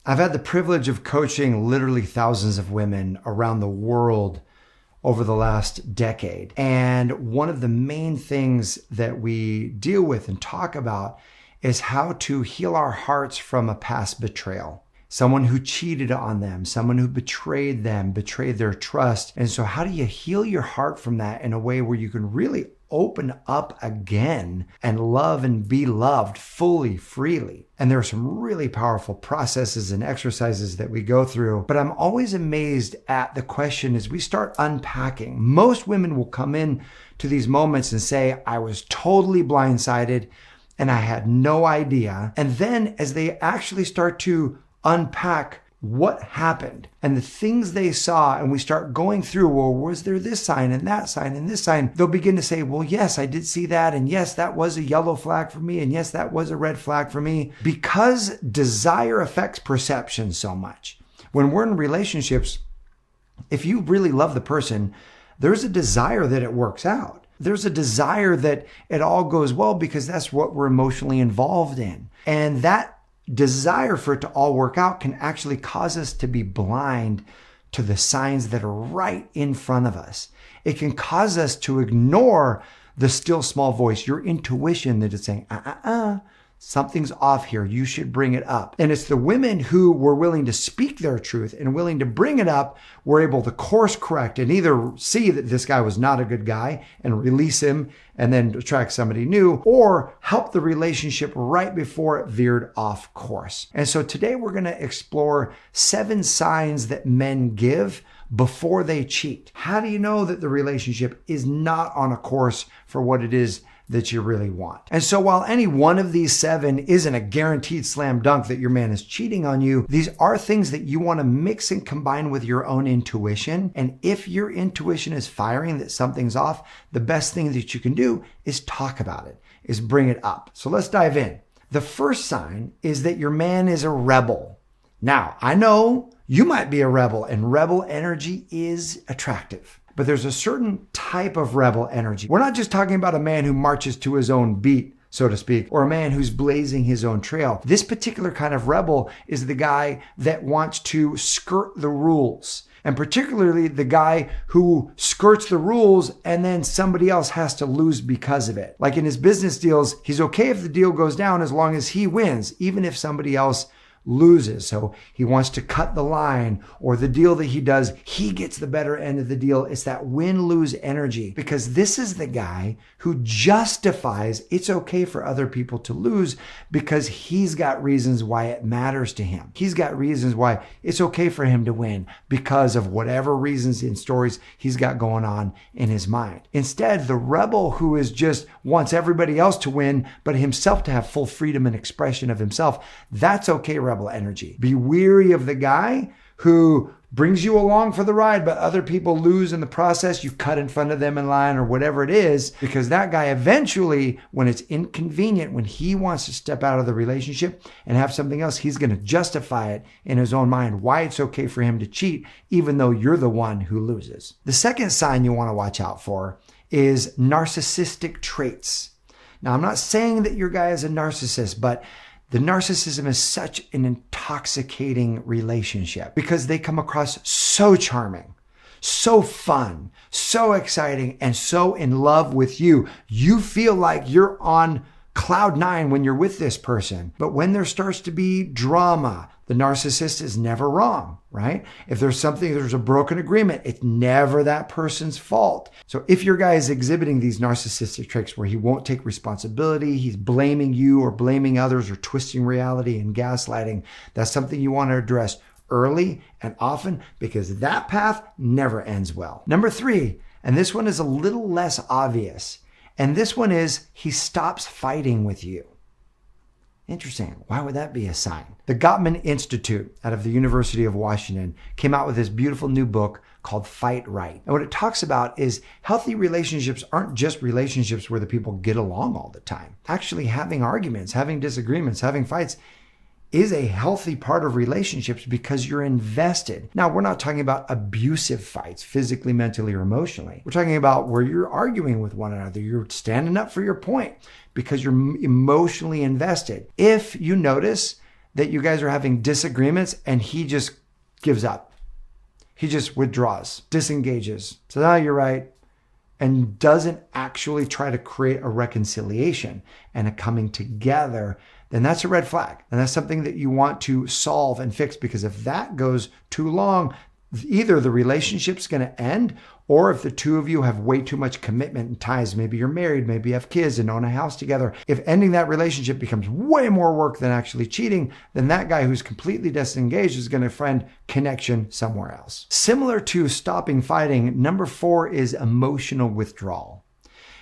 I've had the privilege of coaching literally thousands of women around the world over the last decade. And one of the main things that we deal with and talk about is how to heal our hearts from a past betrayal. Someone who cheated on them, someone who betrayed them, betrayed their trust. And so how do you heal your heart from that in a way where you can really open up again and love and be loved fully, freely? And there are some really powerful processes and exercises that we go through. But I'm always amazed at the question as we start unpacking. Most women will come in to these moments and say, I was totally blindsided and I had no idea. And then as they actually start to unpack what happened and the things they saw, and we start going through, well, was there this sign and that sign and this sign? They'll begin to say, well, yes, I did see that. And yes, that was a yellow flag for me. And yes, that was a red flag for me. Because desire affects perception so much. When we're in relationships, if you really love the person, there's a desire that it works out. There's a desire that it all goes well because that's what we're emotionally involved in. And that desire for it to all work out can actually cause us to be blind to the signs that are right in front of us. It can cause us to ignore the still small voice, your intuition that is saying, something's off here. You should bring it up. And it's the women who were willing to speak their truth and willing to bring it up were able to course correct and either see that this guy was not a good guy and release him and then attract somebody new, or help the relationship right before it veered off course. And so today we're going to explore 7 signs that men give before they cheat. How do you know that the relationship is not on a course for what it is that you really want? And so while any one of these 7 isn't a guaranteed slam dunk that your man is cheating on you, these are things that you want to mix and combine with your own intuition. And if your intuition is firing that something's off, the best thing that you can do is talk about it, is bring it up. So let's dive in. The first sign is that your man is a rebel. Now, I know you might be a rebel, and rebel energy is attractive. But there's a certain type of rebel energy. We're not just talking about a man who marches to his own beat, so to speak, or a man who's blazing his own trail. This particular kind of rebel is the guy that wants to skirt the rules. And particularly the guy who skirts the rules and then somebody else has to lose because of it. Like in his business deals, he's okay if the deal goes down as long as he wins, even if somebody else loses. So he wants to cut the line, or the deal that he does, he gets the better end of the deal. It's that win-lose energy, because this is the guy who justifies it's okay for other people to lose because he's got reasons why it matters to him. He's got reasons why it's okay for him to win because of whatever reasons and stories he's got going on in his mind. Instead, the rebel who is just wants everybody else to win, but himself to have full freedom and expression of himself, that's okay rebel energy. Be weary of the guy who brings you along for the ride, but other people lose in the process. You cut in front of them in line or whatever it is, because that guy eventually, when it's inconvenient, when he wants to step out of the relationship and have something else, he's going to justify it in his own mind why it's okay for him to cheat, even though you're the one who loses. The second sign you want to watch out for is narcissistic traits. Now, I'm not saying that your guy is a narcissist, but the narcissism is such an intoxicating relationship because they come across so charming, so fun, so exciting, and so in love with you. You feel like you're on cloud 9 when you're with this person. But when there starts to be drama, the narcissist is never wrong, right? If there's a broken agreement, it's never that person's fault. So if your guy is exhibiting these narcissistic traits where he won't take responsibility, he's blaming you or blaming others or twisting reality and gaslighting, that's something you want to address early and often, because that path never ends well. Number 3, and this one is a little less obvious, and this one is he stops fighting with you. Interesting. Why would that be a sign? The Gottman Institute out of the University of Washington came out with this beautiful new book called Fight Right. And what it talks about is healthy relationships aren't just relationships where the people get along all the time. Actually, having arguments, having disagreements, having fights is a healthy part of relationships because you're invested. Now, we're not talking about abusive fights, physically, mentally, or emotionally. We're talking about where you're arguing with one another. You're standing up for your point because you're emotionally invested. If you notice that you guys are having disagreements and he just gives up. He just withdraws, disengages. So now you're right. And doesn't actually try to create a reconciliation and a coming together, then that's a red flag. And that's something that you want to solve and fix, because if that goes too long, either the relationship's going to end, or if the two of you have way too much commitment and ties, maybe you're married, maybe you have kids and own a house together. If ending that relationship becomes way more work than actually cheating, then that guy who's completely disengaged is going to find connection somewhere else. Similar to stopping fighting, number 4 is emotional withdrawal.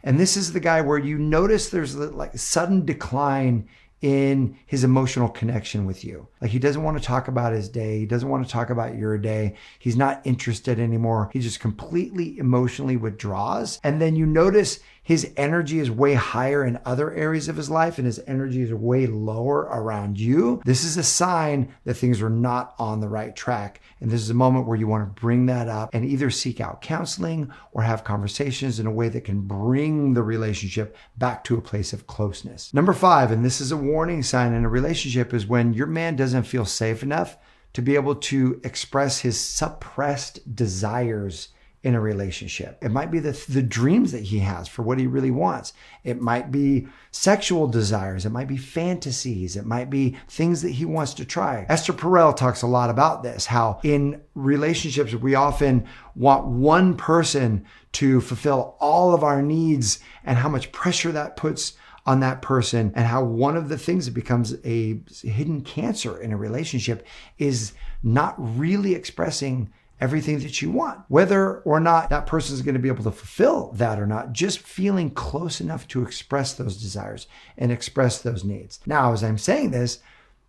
And this is the guy where you notice there's like a sudden decline in his emotional connection with you. Like he doesn't want to talk about his day. He doesn't want to talk about your day. He's not interested anymore. He just completely emotionally withdraws. And then you notice his energy is way higher in other areas of his life and his energy is way lower around you. This is a sign that things are not on the right track. And this is a moment where you want to bring that up and either seek out counseling or have conversations in a way that can bring the relationship back to a place of closeness. Number 5, and this is a warning sign in a relationship, is when your man doesn't feel safe enough to be able to express his suppressed desires in a relationship. It might be the dreams that he has for what he really wants. It might be sexual desires. It might be fantasies. It might be things that he wants to try. Esther Perel talks a lot about this, how in relationships, we often want one person to fulfill all of our needs and how much pressure that puts on that person, and how one of the things that becomes a hidden cancer in a relationship is not really expressing everything that you want. Whether or not that person is going to be able to fulfill that or not, just feeling close enough to express those desires and express those needs. Now, as I'm saying this,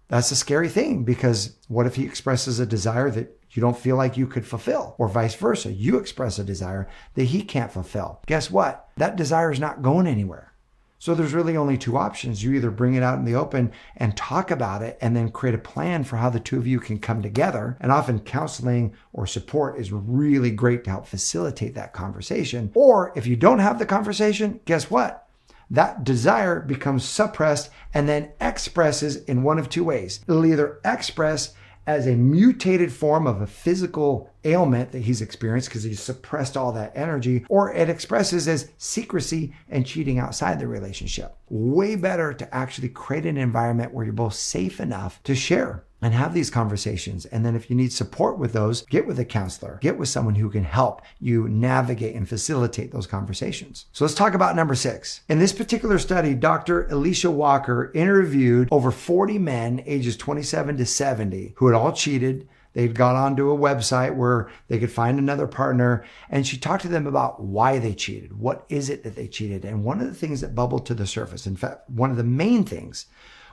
that's a scary thing, because what if he expresses a desire that you don't feel like you could fulfill, or vice versa? You express a desire that he can't fulfill. Guess what? That desire is not going anywhere. So there's really only 2 options. You either bring it out in the open and talk about it and then create a plan for how the two of you can come together. And often counseling or support is really great to help facilitate that conversation. Or if you don't have the conversation, guess what? That desire becomes suppressed and then expresses in one of 2 ways. It'll either express as a mutated form of a physical ailment that he's experienced because he's suppressed all that energy, or it expresses as secrecy and cheating outside the relationship. Way better to actually create an environment where you're both safe enough to share and have these conversations. And then if you need support with those, get with a counselor, get with someone who can help you navigate and facilitate those conversations. So let's talk about number 6. In this particular study, Dr. Alicia Walker interviewed over 40 men ages 27 to 70 who had all cheated. They'd gone onto a website where they could find another partner, and she talked to them about why they cheated. What is it that they cheated? And one of the things that bubbled to the surface, in fact, one of the main things,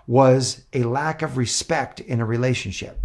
was a lack of respect in a relationship.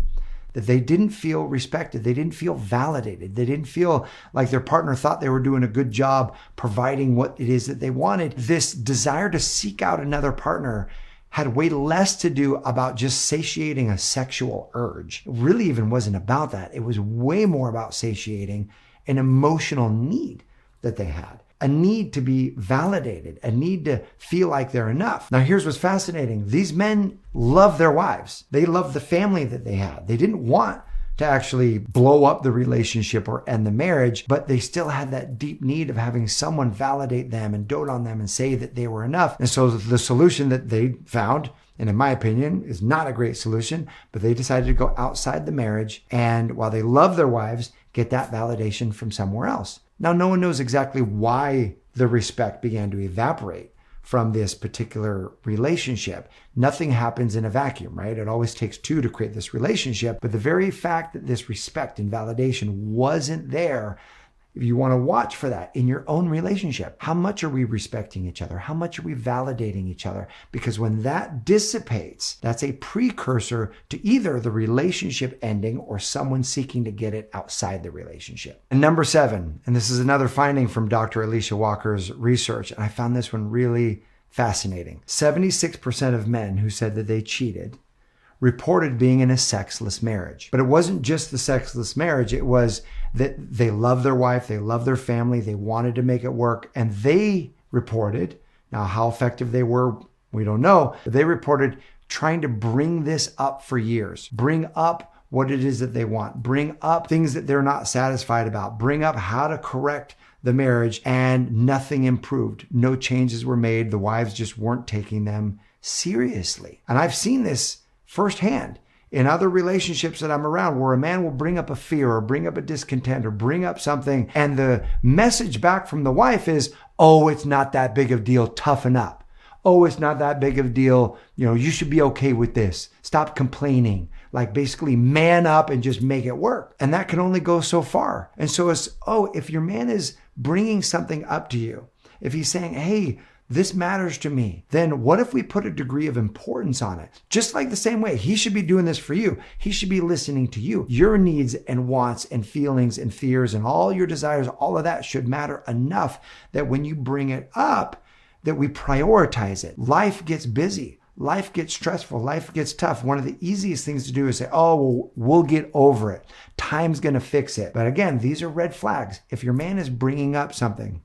That they didn't feel respected. They didn't feel validated. They didn't feel like their partner thought they were doing a good job providing what it is that they wanted. This desire to seek out another partner had way less to do about just satiating a sexual urge. It really even wasn't about that. It was way more about satiating an emotional need that they had. A need to be validated, a need to feel like they're enough. Now, here's what's fascinating. These men love their wives. They love the family that they had. They didn't want to actually blow up the relationship or end the marriage, but they still had that deep need of having someone validate them and dote on them and say that they were enough. And so the solution that they found, and in my opinion, is not a great solution, but they decided to go outside the marriage, and while they love their wives, get that validation from somewhere else. Now, no one knows exactly why the respect began to evaporate from this particular relationship. Nothing happens in a vacuum, right? It always takes 2 to create this relationship. But the very fact that this respect and validation wasn't there, if you want to watch for that in your own relationship, how much are we respecting each other? How much are we validating each other? Because when that dissipates, that's a precursor to either the relationship ending or someone seeking to get it outside the relationship. And number 7, and this is another finding from Dr. Alicia Walker's research, and I found this one really fascinating. 76% of men who said that they cheated reported being in a sexless marriage. But it wasn't just the sexless marriage. It was that they loved their wife, they loved their family, they wanted to make it work, and they reported, now how effective they were, we don't know, but they reported trying to bring this up for years, bring up what it is that they want, bring up things that they're not satisfied about, bring up how to correct the marriage, and nothing improved. No changes were made. The wives just weren't taking them seriously. And I've seen this firsthand in other relationships that I'm around, where a man will bring up a fear or bring up a discontent or bring up something, and the message back from the wife is, oh, it's not that big of a deal, toughen up. Oh, it's not that big of a deal, you should be okay with this. Stop complaining. Like basically man up and just make it work. And that can only go so far. And so it's, if your man is bringing something up to you, if he's saying, hey, this matters to me, then what if we put a degree of importance on it? Just like the same way he should be doing this for you. He should be listening to you. Your needs and wants and feelings and fears and all your desires, all of that should matter enough that when you bring it up, that we prioritize it. Life gets busy. Life gets stressful. Life gets tough. One of the easiest things to do is say, we'll get over it. Time's going to fix it. But again, these are red flags. If your man is bringing up something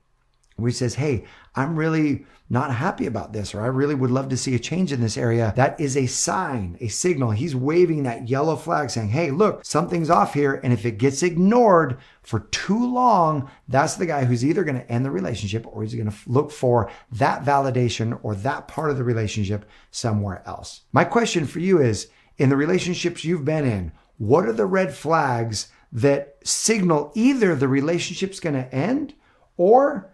where he says, hey, I'm really not happy about this, or I really would love to see a change in this area, that is a sign, a signal. He's waving that yellow flag saying, hey, look, something's off here. And if it gets ignored for too long, that's the guy who's either going to end the relationship or he's going to look for that validation or that part of the relationship somewhere else. My question for you is, in the relationships you've been in, what are the red flags that signal either the relationship's going to end or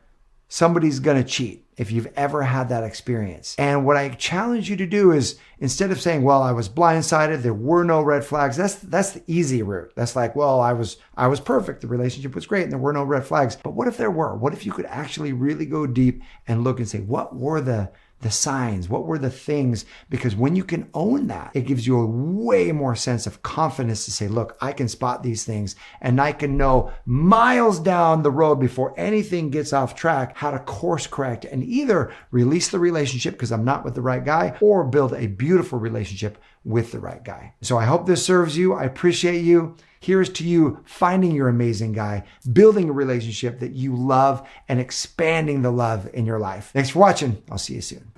somebody's going to cheat, if you've ever had that experience? And what I challenge you to do is, instead of saying, well, I was blindsided, there were no red flags, that's the easy route. That's like, well, I was perfect, the relationship was great, and there were no red flags. But what if there were? What if you could actually really go deep and look and say, what were the signs? What were the things? Because when you can own that, it gives you a way more sense of confidence to say, look, I can spot these things and I can know miles down the road before anything gets off track how to course correct and either release the relationship because I'm not with the right guy or build a beautiful relationship with the right guy. So I hope this serves you. I appreciate you. Here's to you finding your amazing guy, building a relationship that you love, and expanding the love in your life. Thanks for watching. I'll see you soon.